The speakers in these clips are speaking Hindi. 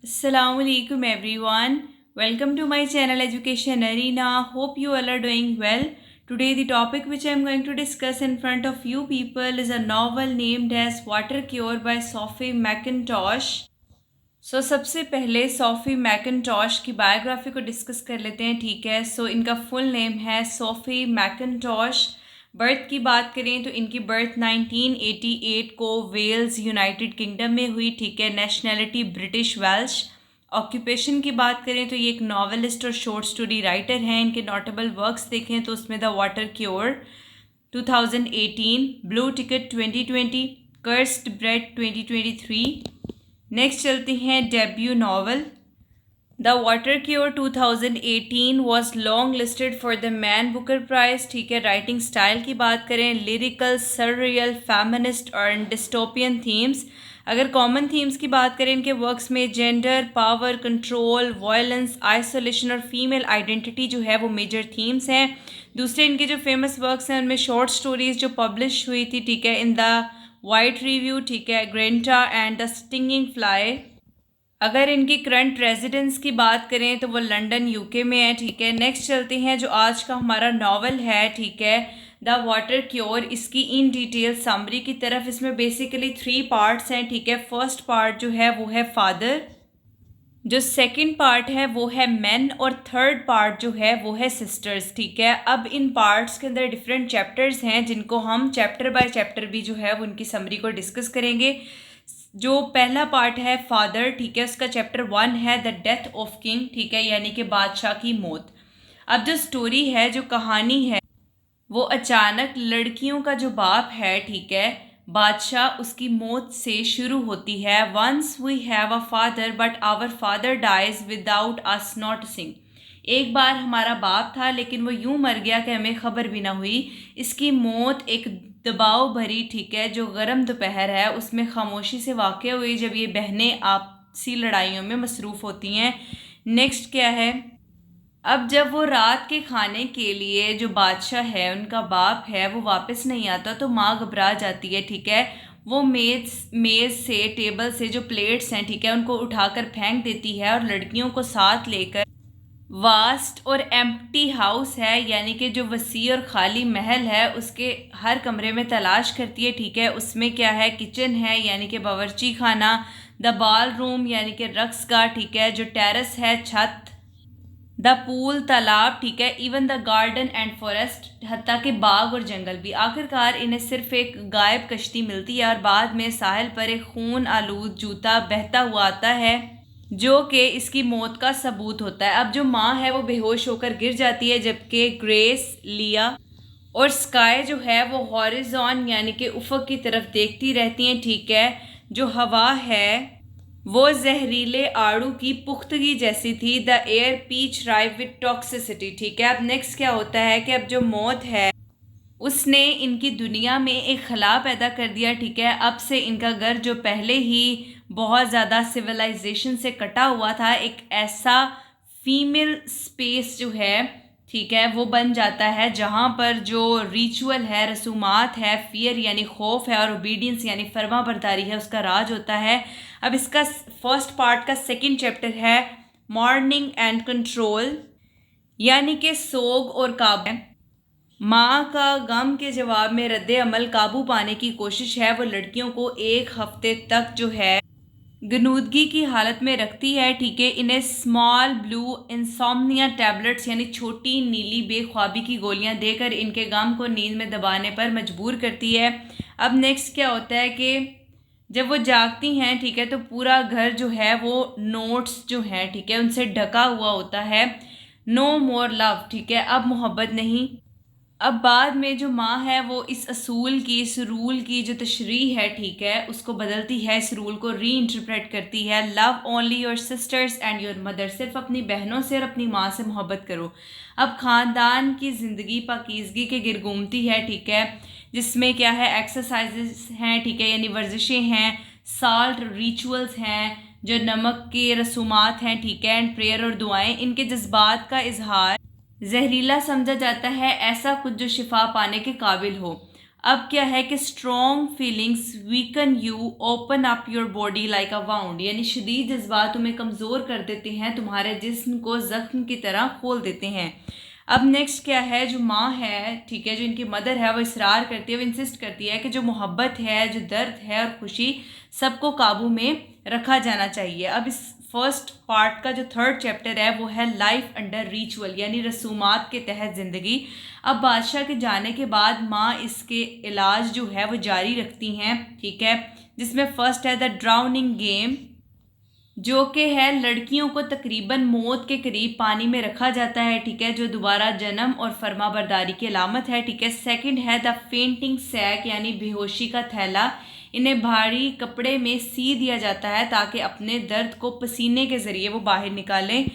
Assalamualaikum everyone. Welcome to my channel Education Arena. Hope you all are doing well. Today the topic which I am going to discuss in front of you people is a novel named as Water Cure by Sophie Mackintosh. सबसे पहले सोफ़ी मैकिन्टॉश की बायोग्राफी को डिस्कस कर लेते हैं, ठीक है। इनका फुल नेम है सोफ़ी मैकिन्टॉश। बर्थ की बात करें तो इनकी बर्थ 1988 को वेल्स यूनाइटेड किंगडम में हुई, ठीक है। Nationality British Welsh. ऑक्यूपेशन की बात करें तो ये एक नॉवेलिस्ट और शॉर्ट स्टोरी राइटर हैं। इनके नोटेबल वर्क्स देखें तो उसमें the Water Cure 2018, Blue Ticket 2020, Cursed Bread 2023। Next चलते हैं debut novel the Water Cure 2018 was long listed for the Man Booker Prize, ठीक है। राइटिंग स्टाइल की बात करें लिरिकल, सररियल, फेमिनिस्ट और डिस्टोपियन थीम्स। अगर कॉमन थीम्स की बात करें इनके वर्क्स में gender, power, control, violence, isolation और फीमेल आइडेंटिटी जो है वो मेजर थीम्स हैं। दूसरे इनके जो फेमस वर्क्स हैं उनमें शॉर्ट स्टोरीज जो पब्लिश हुई थी, ठीक है, इन द वाइट रिव्यू, ठीक है, ग्रेंटा एंड द स्टिंगिंग फ्लाई। अगर इनकी करंट रेजिडेंस की बात करें तो वो लंदन यूके में है, ठीक है। नेक्स्ट चलते हैं जो आज का हमारा नॉवल है, ठीक है, द वाटर क्योर। इसकी इन डिटेल समरी की तरफ। इसमें बेसिकली 3 पार्ट्स हैं, ठीक है। फर्स्ट पार्ट जो है वो है फादर, जो सेकंड पार्ट है वो है मेन और थर्ड पार्ट जो है वो है सिस्टर्स, ठीक है। अब इन पार्ट्स के अंदर डिफरेंट चैप्टर्स हैं जिनको हम चैप्टर बाय चैप्टर भी जो है वो उनकी समरी को डिस्कस करेंगे। जो पहला पार्ट है फादर, ठीक है, उसका चैप्टर 1 है द डेथ ऑफ किंग, ठीक है, यानी कि बादशाह की मौत। अब जो स्टोरी है, जो कहानी है, वो अचानक लड़कियों का जो बाप है, ठीक है, बादशाह, उसकी मौत से शुरू होती है। Once we have a father but our father dies without us noticing. एक बार हमारा बाप था लेकिन वो यूं मर गया कि हमें खबर भी ना हुई। इसकी मौत एक दबाव भरी, ठीक है, जो गर्म दोपहर है उसमें खामोशी से वाक़ हुई जब ये बहनें आपसी लड़ाइयों में मसरूफ़ होती हैं। नेक्स्ट क्या है, अब जब वो रात के खाने के लिए जो बादशाह है, उनका बाप है, वो वापस नहीं आता तो माँ घबरा जाती है, ठीक है। वो मेज़ से, टेबल से जो प्लेट्स हैं, ठीक है, उनको उठाकर फेंक देती है और लड़कियों को साथ लेकर वास्ट और एम्प्टी हाउस है, यानी कि जो वसी और खाली महल है, उसके हर कमरे में तलाश करती है, ठीक है। उसमें क्या है, किचन है यानी कि बावर्ची खाना, द बाल रूम यानी कि रक्स का, ठीक है, जो टेरेस है, छत, द पूल तालाब, ठीक है, even the garden and forest, हत्ता के बाग और जंगल भी। आखिरकार इन्हें सिर्फ एक गायब कश्ती मिलती है और बाद में साहिल पर एक खून आलूद जूता बहता हुआ आता है जो कि इसकी मौत का सबूत होता है। अब जो माँ है वो बेहोश होकर गिर जाती है जबकि ग्रेस, लिया और स्काई जो है वो हॉरिजॉन यानी कि उफक की तरफ देखती रहती हैं, ठीक है। जो हवा है वो जहरीले आड़ू की पुख्तगी जैसी थी। The air peach rife with toxicity, ठीक है। अब नेक्स्ट क्या होता है कि अब जो मौत है उसने इनकी दुनिया में एक खला पैदा कर दिया, ठीक है। अब से इनका घर जो पहले ही बहुत ज़्यादा सिविलाइजेशन से कटा हुआ था, एक ऐसा फीमेल स्पेस जो है, ठीक है, वो बन जाता है जहाँ पर जो रिचुअल है, रसूमात है, फियर यानी खौफ है और ओबीडियंस यानी फर्मा बरदारी है, उसका राज होता है। अब इसका फर्स्ट पार्ट का सेकंड चैप्टर है मॉर्निंग एंड कंट्रोल, यानी कि सोग और काबू। माँ का गम के जवाब में रद्द अमल काबू पाने की कोशिश है। वो लड़कियों को एक हफ्ते तक जो है गनूदगी की हालत में रखती है, ठीक है। इन्हें स्मॉल ब्लू इंसोम्निया टैबलेट्स यानी छोटी नीली बेख्वाबी की गोलियां देकर इनके गम को नींद में दबाने पर मजबूर करती है। अब नेक्स्ट क्या होता है कि जब वो जागती हैं, ठीक है, तो पूरा घर जो है वो नोट्स जो हैं, ठीक है, उनसे ढका हुआ होता है। नो मोर लव, ठीक है, अब मोहब्बत नहीं। अब बाद में जो माँ है वो इस असूल की, इस रूल की जो तशरीह है, ठीक है, उसको बदलती है, इस रूल को री इंटरप्रेट करती है। Love only your sisters and your mother, सिर्फ अपनी बहनों से और अपनी माँ से मोहब्बत करो। अब ख़ानदान की ज़िंदगी पाकीज़गी के गिर घूमती है, ठीक है, जिसमें क्या है, एक्सरसाइजेस हैं, ठीक है, यानी वर्जिशें हैं, साल्ट रिचुअल्स हैं, जो नमक के रसूमात हैं, ठीक है, एंड प्रेयर और दुआएं। इनके जज्बात का इजहार जहरीला समझा जाता है, ऐसा कुछ जो शिफा पाने के काबिल हो। अब क्या है कि strong feelings weaken you, open up your body like a wound, यानी शदीद जज्बात तुम्हें कमज़ोर कर देते हैं, तुम्हारे जिस्म को ज़ख्म की तरह खोल देते हैं। अब नेक्स्ट क्या है, जो माँ है, ठीक है, जो इनकी मदर है, वो इसरार करती है, वो इंसिस्ट करती है कि जो मोहब्बत है, जो दर्द है और खुशी, सबको काबू में रखा जाना चाहिए। अब इस फर्स्ट पार्ट का जो थर्ड चैप्टर है वो है लाइफ अंडर रिचुअल, यानी रसूमात के तहत ज़िंदगी। अब बादशाह के जाने के बाद माँ इसके इलाज जो है वो जारी रखती हैं, ठीक है, जिसमें फ़र्स्ट है द ड्राउनिंग गेम, जो कि है लड़कियों को तकरीबन मौत के करीब पानी में रखा जाता है, ठीक है, जो दोबारा जन्म और फर्मा बरदारी की अलामत है, ठीक है। सेकंड है द फेंटिंग सैक, यानी बेहोशी का थैला, इन्हें भारी कपड़े में सी दिया जाता है ताकि अपने दर्द को पसीने के ज़रिए वो बाहर निकालें।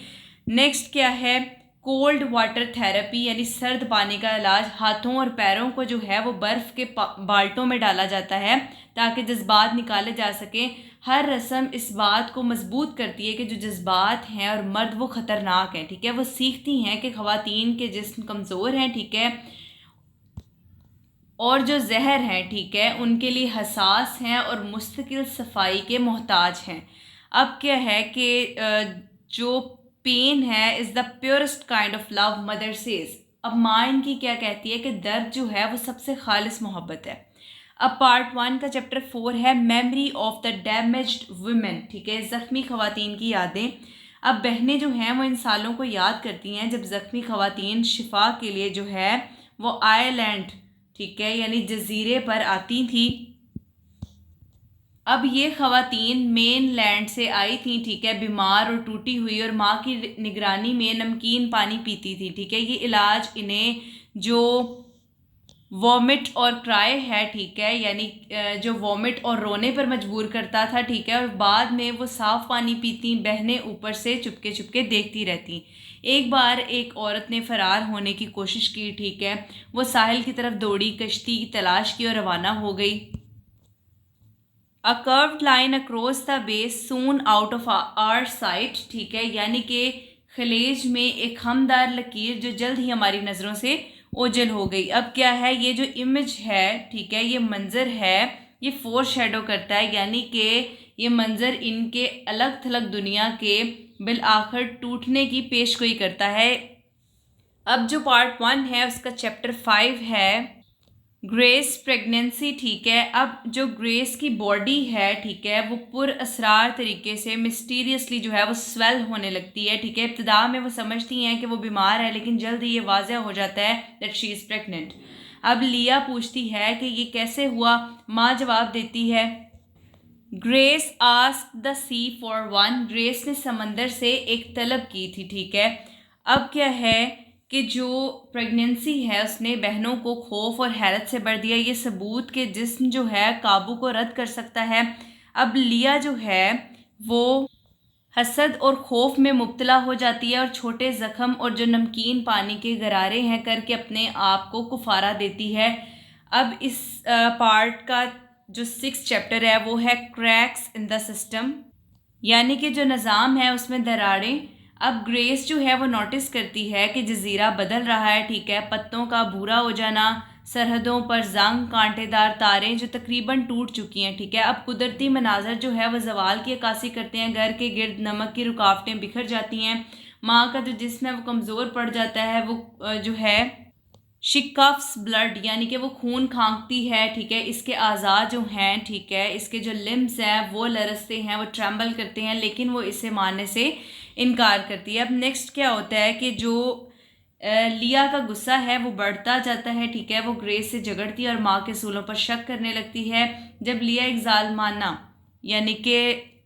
नेक्स्ट क्या है, कोल्ड वाटर थेरेपी, यानी सर्द पानी का इलाज, हाथों और पैरों को जो है वो बर्फ़ के बाल्टों में डाला जाता है ताकि जज्बात निकाले जा सकें। हर रस्म इस बात को मजबूत करती है कि जो जज्बात हैं और मर्द वो ख़तरनाक हैं, ठीक है, वो सीखती हैं कि ख़वातीन के जिस्म कमज़ोर हैं, ठीक है, और जो जहर हैं, ठीक है, उनके लिए हसास हैं और मुस्तकिल सफाई के मोहताज हैं। अब क्या है कि जो पेन है is the purest kind of love, mother says. अब माँ इनकी क्या कहती है कि दर्द जो है वो सबसे खालिस मोहब्बत है। अब पार्ट 1 का चैप्टर 4 है memory of the damaged women, ठीक है, ज़ख्मी ख़वातीन की यादें। अब बहनें जो हैं वो इन सालों को याद करती हैं जब ज़ख्मी ख़वातीन शिफा के लिए जो है वो आइलैंड, ठीक है, यानी जजीरे पर आती थी। अब ये ख़वातीन मेन लैंड से आई थी, ठीक है, बीमार और टूटी हुई, और माँ की निगरानी में नमकीन पानी पीती थी, ठीक है। ये इलाज इन्हें जो वॉमिट और क्राई है, ठीक है, यानी जो वॉमिट और रोने पर मजबूर करता था, ठीक है, और बाद में वो साफ़ पानी पीती। बहनें ऊपर से चुपके चुपके देखती रहती। एक बार एक औरत ने फ़रार होने की कोशिश की, ठीक है, वो साहिल की तरफ दौड़ी, कश्ती की तलाश की और रवाना हो गई। A curved line across the base soon out of our sight, ठीक है, यानी कि खलेज में एक हमदार लकीर जो जल्द ही हमारी नज़रों से ओझल हो गई। अब क्या है, ये जो इमेज है, ठीक है, ये मंज़र है, ये फोर शेडो करता है, यानी कि ये मंज़र इनके अलग थलग दुनिया के बिल आखिर टूटने की पेशगोई करता है। अब जो पार्ट 1 है उसका चैप्टर 5 है ग्रेस प्रेगनेंसी, ठीक है। अब जो ग्रेस की बॉडी है, ठीक है, वो पुरअसरार तरीके से मिस्टीरियसली जो है वो स्वेल होने लगती है, ठीक है। इब्तिदा में वो समझती हैं कि वो बीमार है, लेकिन जल्द ही ये वाज़ह हो जाता है दैट शी इज़ प्रेग्नेंट। अब लिया पूछती है कि ये कैसे हुआ। माँ जवाब देती है, Grace asked the sea for one, Grace ने समंदर से एक तलब की थी, ठीक है। अब क्या है कि जो प्रेगनेंसी है उसने बहनों को खौफ और हैरत से भर दिया। ये सबूत के जिस्म जो है काबू को रद्द कर सकता है। अब लिया जो है वो हसद और खौफ में मुब्तला हो जाती है और छोटे ज़ख़म और जो नमकीन पानी के गरारे हैं करके अपने आप को कुफारा देती है। अब इस पार्ट का जो 6 चैप्टर है वो है क्रैक्स इन द सिस्टम, यानी कि जो निज़ाम है उसमें दरारें। अब ग्रेस जो है वो नोटिस करती है कि जजीरा बदल रहा है, ठीक है, पत्तों का भूरा हो जाना, सरहदों पर जंग, कांटेदार तारें जो तकरीबन टूट चुकी हैं, ठीक है। अब कुदरती मनाजर जो है वो जवाल की अक्कासी करते हैं, घर के गिर्द नमक की रुकावटें बिखर जाती हैं, माँ का जो जिस्म है वो कमज़ोर पड़ जाता है, वो जो है शिकफ्स ब्लड, यानी कि वो खून खांकती है, ठीक है। इसके आज़ाद जो हैं, ठीक है, इसके जो लिम्स हैं वो लरसते हैं, वो ट्रैम्बल करते हैं, लेकिन वो इसे मानने से इनकार करती है। अब नेक्स्ट क्या होता है कि जो लिया का गुस्सा है वो बढ़ता जाता है, ठीक है, वो ग्रेस से झगड़ती है और माँ के सूलों पर शक करने लगती है। जब लिया एक जालमाना यानी कि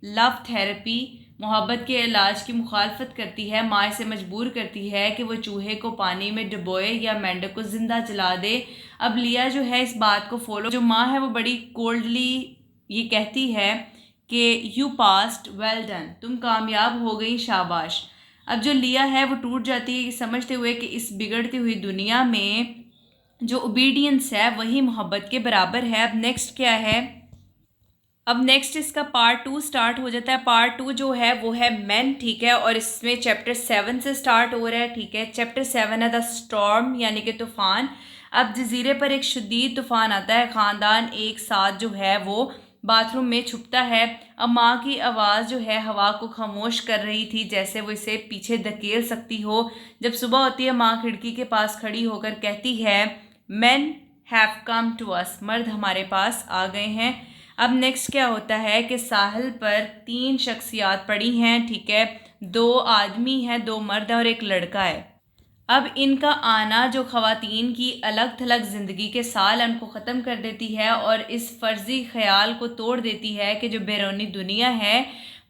लव थेरेपी, मोहब्बत के इलाज की मुखालफत करती है, माँ इसे मजबूर करती है कि वो चूहे को पानी में डुबोए या मेंढक को ज़िंदा जला दे। अब लिया जो है इस बात को फॉलो, जो माँ है वो बड़ी कोल्डली ये कहती है कि यू पास्ट वेल डन, तुम कामयाब हो गई, शाबाश। अब जो लिया है वो टूट जाती है समझते हुए कि इस बिगड़ती हुई दुनिया में जो ओबीडियंस है वही मोहब्बत के बराबर है। अब नेक्स्ट क्या है, अब नेक्स्ट इसका पार्ट 2 स्टार्ट हो जाता है। पार्ट 2 जो है वो है मैन, ठीक है, और इसमें चैप्टर 7 से स्टार्ट हो रहा है, ठीक है। चैप्टर 7 है द स्टॉर्म, यानी कि तूफ़ान। अब जजीरे पर एक शदीद तूफान आता है, ख़ानदान एक साथ जो है वो बाथरूम में छुपता है। अब माँ की आवाज़ जो है हवा को खामोश कर रही थी, जैसे वो इसे पीछे धकेल सकती हो। जब सुबह होती है, माँ खिड़की के पास खड़ी होकर कहती है, men have come to us, मर्द हमारे पास आ गए हैं। अब नेक्स्ट क्या होता है कि साहिल पर 3 शख्सियात पड़ी हैं, ठीक है, 2 आदमी हैं, 2 मर्द हैं और एक लड़का है। अब इनका आना जो ख़वातीन की अलग थलग ज़िंदगी के सालन को ख़त्म कर देती है और इस फ़र्ज़ी ख़याल को तोड़ देती है कि जो बैरूनी दुनिया है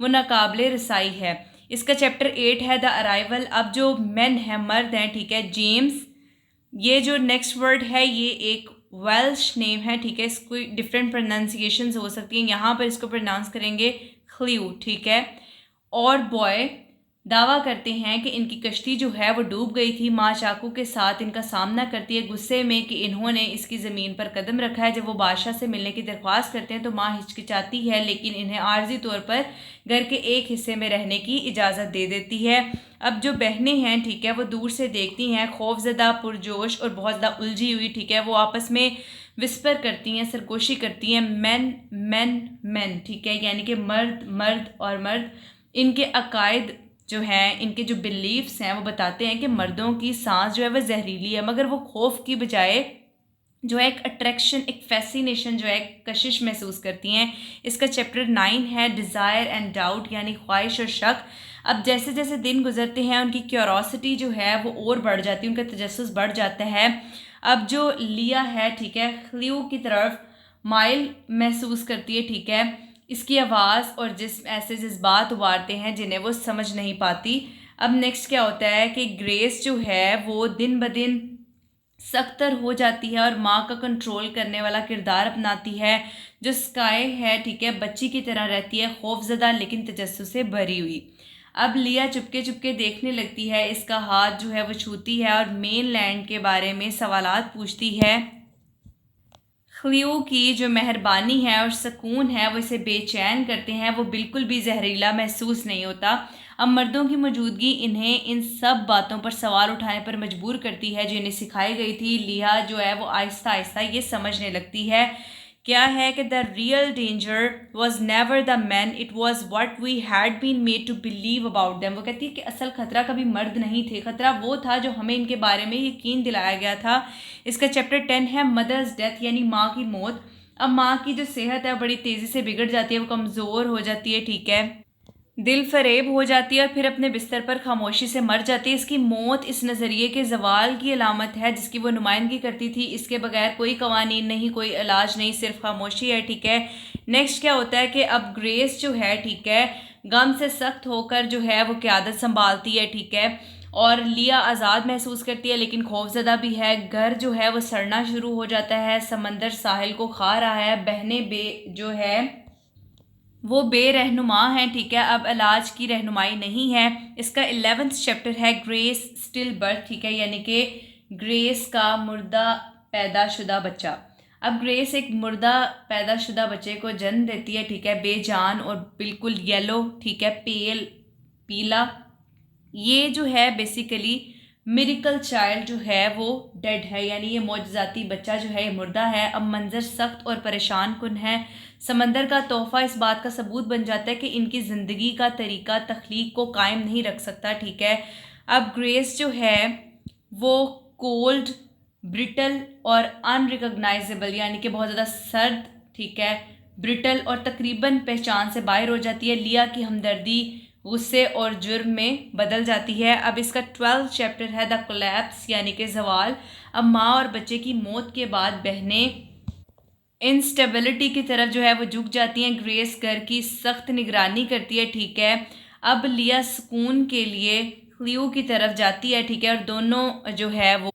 वो नाकाबिले रसाई है। इसका चैप्टर 8 है द अराइवल। अब जो मेन है, मर्द हैं, ठीक है, जेम्स, ये जो नेक्स्ट वर्ड है ये एक वेल्श नेम है, ठीक है, इसको डिफरेंट प्रोनाउंसिएशंस हो सकती हैं। यहाँ पर इसको प्रोनाउंस करेंगे ख्ल्यू, ठीक है। और बॉय दावा करते हैं कि इनकी कश्ती जो है वो डूब गई थी। माँ चाकू के साथ इनका सामना करती है, गुस्से में कि इन्होंने इसकी ज़मीन पर कदम रखा है। जब वो बादशाह से मिलने की दरख्वास्त करते हैं तो माँ हिचकिचाती है, लेकिन इन्हें आर्जी तौर पर घर के एक हिस्से में रहने की इजाज़त दे देती है। अब जो बहनें हैं, ठीक है, वो दूर से देखती हैं, खौफजदा, पुरजोश और बहुत ज़्यादा उलझी हुई, ठीक है, वो आपस में विस्पर करती हैं, सरगोशी करती हैं, मैन मैन मैन, ठीक है, यानी कि मर्द मर्द और मर्द। इनके अकायद जो हैं, इनके जो बिलीफ्स हैं वो बताते हैं कि मर्दों की सांस जो है वह जहरीली है, मगर वो खौफ की बजाय जो है एक अट्रैक्शन, एक फैसिनेशन जो है, कशिश महसूस करती हैं। इसका चैप्टर 9 है डिज़ायर एंड डाउट, यानी ख्वाहिश और शक। अब जैसे जैसे दिन गुजरते हैं उनकी क्यूरोसिटी जो है वो और बढ़ जाती है, उनका तजस्सुस बढ़ जाता है। अब जो लिया है, ठीक है, ख्ल्यू की तरफ माइल महसूस करती है, ठीक है, इसकी आवाज़ और ऐसे जज्बात उबारते हैं जिन्हें वो समझ नहीं पाती। अब नेक्स्ट क्या होता है कि ग्रेस जो है वो दिन ब दिन सख्तर हो जाती है और माँ का कंट्रोल करने वाला किरदार अपनाती है। जो स्काई है, ठीक है, बच्ची की तरह रहती है, खौफजदा लेकिन तजस्सुस से भरी हुई। अब लिया चुपके चुपके देखने लगती है, इसका हाथ जो है वो छूती है और मेन लैंड के बारे में सवालात पूछती है। ख्ल्यू की जो मेहरबानी है और सुकून है वो इसे बेचैन करते हैं, वो बिल्कुल भी जहरीला महसूस नहीं होता। अब मर्दों की मौजूदगी इन्हें इन सब बातों पर सवाल उठाने पर मजबूर करती है जो इन्हें सिखाई गई थी। लिया जो है वो आहिस्ता आहिस्ता ये समझने लगती है क्या है कि the real danger was never the man, it was what we had been made to believe about them. वो कहती है कि असल खतरा कभी मर्द नहीं थे, खतरा वो था जो हमें इनके बारे में यकीन दिलाया गया था। इसका चैप्टर 10 है मदर्स डेथ, यानी माँ की मौत। अब माँ की जो सेहत है बड़ी तेज़ी से बिगड़ जाती है, वो कमज़ोर हो जाती है, ठीक है, दिल फरेब हो जाती है और फिर अपने बिस्तर पर खामोशी से मर जाती है। इसकी मौत इस नज़रिए के जवाल की अलामत है जिसकी वो नुमाइंदगी करती थी। इसके बगैर कोई कवानीन नहीं, कोई इलाज नहीं, सिर्फ खामोशी है, ठीक है। नेक्स्ट क्या होता है कि अब ग्रेस जो है, ठीक है, गम से सख्त होकर जो है वो क़यादत संभालती है, ठीक है, और लिया आज़ाद महसूस करती है लेकिन खौफजदा भी है। घर जो है वो सड़ना शुरू हो जाता है, समंदर साहिल को खा रहा है, बहनें जो है वो बेरहनुमा हैं, ठीक है, अब इलाज की रहनुमाई नहीं है। इसका 11th चैप्टर है ग्रेस स्टिल बर्थ, ठीक है, यानी कि ग्रेस का मुर्दा पैदाशुदा बच्चा। अब ग्रेस एक मुर्दा पैदाशुदा बच्चे को जन्म देती है, ठीक है, बेजान और बिल्कुल येलो, ठीक है, पेल पीला। ये जो है बेसिकली मिरेकल चाइल्ड जो है वो डेड है, यानी ये मौजज़ाती बच्चा जो है ये मुर्दा है। अब मंजर सख्त और परेशान कुन है। समंदर का तोहफ़ा इस बात का सबूत बन जाता है कि इनकी ज़िंदगी का तरीका तख्लीक को कायम नहीं रख सकता, ठीक है। अब ग्रेस जो है वो कोल्ड, ब्रिटल और अनरिकग्नाइजेबल, यानी कि बहुत ज़्यादा सर्द, ठीक है, ब्रिटल और तकरीबन पहचान से बाहर हो जाती है। लिया की हमदर्दी गुस्से और जुर्म में बदल जाती है। अब इसका 12th चैप्टर है द कोलैप्स, यानी कि जवाल। अब माँ और बच्चे की मौत के बाद बहनें इंस्टेबिलिटी की तरफ जो है वो झुक जाती हैं। ग्रेस घर की सख्त निगरानी करती है, ठीक है। अब लिया सुकून के लिए ख्ल्यू की तरफ जाती है, ठीक है, और दोनों जो है वो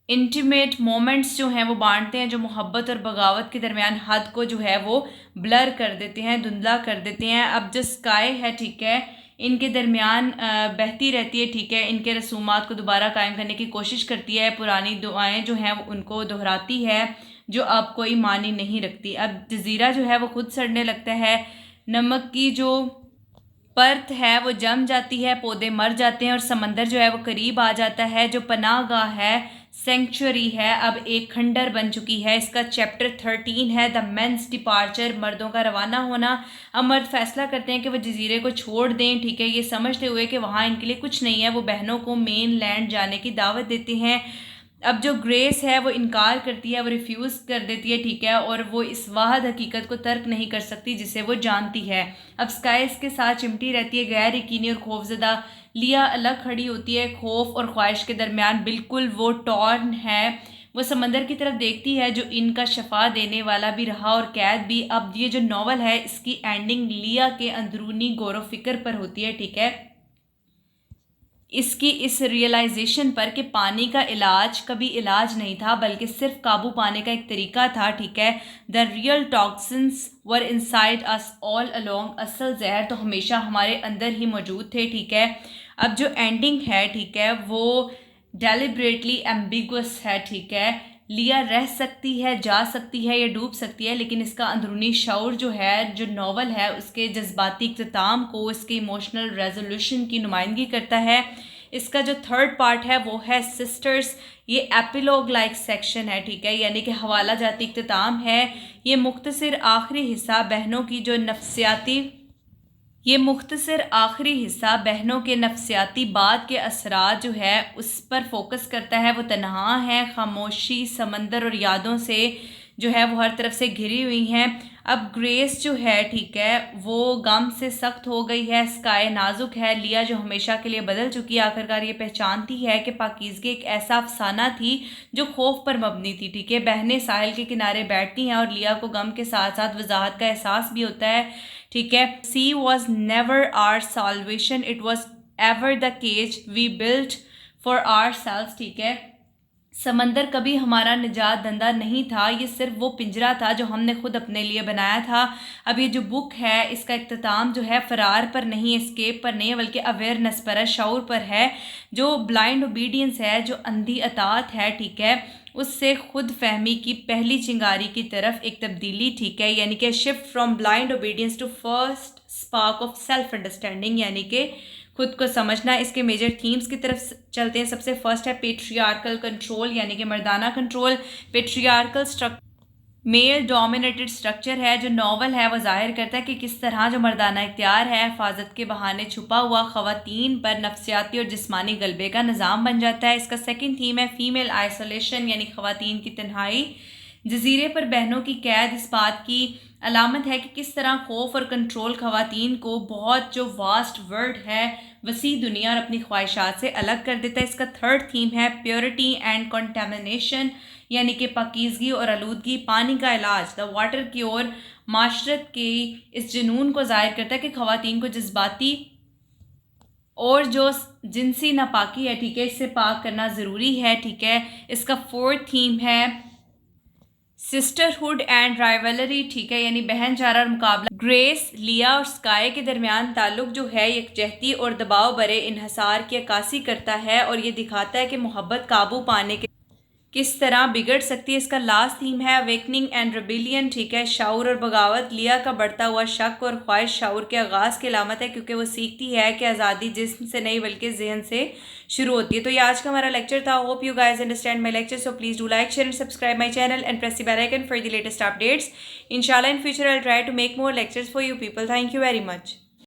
इंटीमेट मोमेंट्स जो हैं वो बांटते हैं जो मोहब्बत और बगावत के दरमियान हद को जो है वो ब्लर कर देते हैं, धुंधला कर देते हैं। अब जो स्काई है, ठीक है, इनके दरमियान बहती रहती है, ठीक है, इनके रसूमात को दोबारा कायम करने की कोशिश करती है, पुरानी दुआएं जो हैं वो उनको दोहराती है जो अब कोई मानी नहीं रखती। अब जजीरा जो है वो खुद सड़ने लगता है, नमक की जो परत है वो जम जाती है, पौधे मर जाते हैं और समंदर जो है वो करीब आ जाता है। जो पनाह गाह है सेंचुरी है, अब एक खंडर बन चुकी है। इसका चैप्टर 13 है द मेंस डिपार्चर, मर्दों का रवाना होना। अब मर्द फैसला करते हैं कि वो जजीरे को छोड़ दें, ठीक है, ये समझते हुए कि वहाँ इनके लिए कुछ नहीं है। वो बहनों को मेन लैंड जाने की दावत देते हैं। अब जो ग्रेस है वो इनकार करती है, वो रिफ्यूज़ कर देती है, ठीक है, और वो इस वाहद हकीकत को तर्क नहीं कर सकती जिसे वो जानती है। अब स्काई इसके साथ चिमटी रहती है, गैर यकीनी और खौफजदा। लिया अलग खड़ी होती है, खौफ और ख्वाहिश के दरमियान बिल्कुल वो टॉर्न है। वो समंदर की तरफ देखती है जो इनका शफा देने वाला भी रहा और कैद भी। अब ये जो नावल है इसकी एंडिंग लिया के अंदरूनी गौर व फिक्र पर होती है, ठीक है, इसकी इस रियलाइजेशन पर कि पानी का इलाज कभी इलाज नहीं था बल्कि सिर्फ काबू पाने का एक तरीका था, ठीक है। The real toxins were inside us all along, असल जहर तो हमेशा हमारे अंदर ही मौजूद थे, ठीक है। अब जो एंडिंग है, ठीक है, वो डेलिब्रेटली एम्बिगुअस है, ठीक है। लिया रह सकती है, जा सकती है या डूब सकती है, लेकिन इसका अंदरूनी शऊर जो है, जो नावल है, उसके जज्बाती इख्तिताम को, इसके इमोशनल रेजोल्यूशन की नुमाइंदगी करता है। इसका जो थर्ड पार्ट है वो है सिस्टर्स। ये एपिलॉग लाइक सेक्शन है, ठीक है, यानी कि हवाला जाती इख्तिताम है। ये मुख्तसर आखिरी हिस्सा बहनों की जो नफ्सियाती आखिरी हिस्सा बहनों के नफ्सियाती बाद के असरात जो है उस पर फोकस करता है। वो तन्हा है, खामोशी, समंदर और यादों से जो है वो हर तरफ से घिरी हुई हैं। अब ग्रेस जो है, ठीक है, वो गम से सख्त हो गई है। स्काई नाजुक है। लिया जो हमेशा के लिए बदल चुकी है आखिरकार ये पहचानती है कि पाकीज़गी एक ऐसा अफसाना थी जो खौफ पर मबनी थी, ठीक है। बहनें साहिल के किनारे बैठती हैं और लिया को गम के साथ साथ वजाहत का एहसास भी होता है, ठीक है। She was never our salvation, it was ever the cage we built for ourself, ठीक है। समंदर कभी हमारा निजात धंधा नहीं था, ये सिर्फ वो पिंजरा था जो हमने खुद अपने लिए बनाया था। अब ये जो बुक है इसका इख्तिताम जो है फ़रार पर नहीं, एस्केप पर नहीं, बल्कि अवेयरनेस पर है, शऊर पर है। जो ब्लाइंड ओबीडियंस है, जो अंधी अतात है, ठीक है, उससे खुद फहमी की पहली चिंगारी की तरफ एक तब्दीली, ठीक है, यानी कि shift from blind obedience to first spark of self understanding, यानी कि खुद को समझना। इसके मेजर थीम्स की तरफ चलते हैं। सबसे फर्स्ट है पेट्रियार्कल कंट्रोल, यानी कि मर्दाना control. Patriarchal male dominated structure है। जो नावल है वो जाहिर करता है कि किस तरह जो मर्दाना इख्तियार है हिफाजत के बहाने छुपा हुआ ख़वातीन पर नफ्सियाती और जिस्मानी गलबे का निज़ाम बन जाता है। इसका सेकंड थीम है फीमेल आइसोलेशन, यानी ख़वातीन की तन्हाई। जजीरे पर बहनों की कैद इस बात की अलामत है कि किस तरह खौफ और कंट्रोल ख़वातीन को बहुत जो वास्ट वर्ल्ड है, वसी दुनिया और अपनी ख्वाहिशात से अलग कर देता है। इसका थर्ड थीम है प्योरिटी एंड कंटेमिनेशन, यानी कि पाकीज़गी और आलूदगी। पानी का इलाज, द वाटर क्योर, माशरत के इस जुनून को ज़ाहिर करता है कि ख़वातीन को जज्बाती और जो जिनसी नापाकी है, ठीक है, इससे पाक करना ज़रूरी है, ठीक है। इसका फोर्थ थीम है सिस्टरहुड एंड राइवलरी, ठीक है, यानी बहनचारा और मुकाबला। ग्रेस, लिया और स्काई के दरमियान ताल्लुक जो है यकजहती और दबाव भरे इन्हसार की अक्कासी करता है और ये दिखाता है कि मोहब्बत काबू पाने के किस तरह बिगड़ सकती है। इसका लास्ट थीम है अवेकनिंग एंड रेबिलियन, ठीक है, शाऊर और बगावत। लिया का बढ़ता हुआ शक और ख्वाहिश शाऊर के आगाज़ की अलामत है, क्योंकि वो सीखती है कि आज़ादी जिस्म से नहीं बल्कि जहन से शुरू होती है। तो ये आज का हमारा लेक्चर था। Hope you guys understand my lecture, so please do like, share and subscribe my channel and press the bell icon for the latest updates. इंशाल्लाह in future I will try to make more lectures for you people. Thank you very much.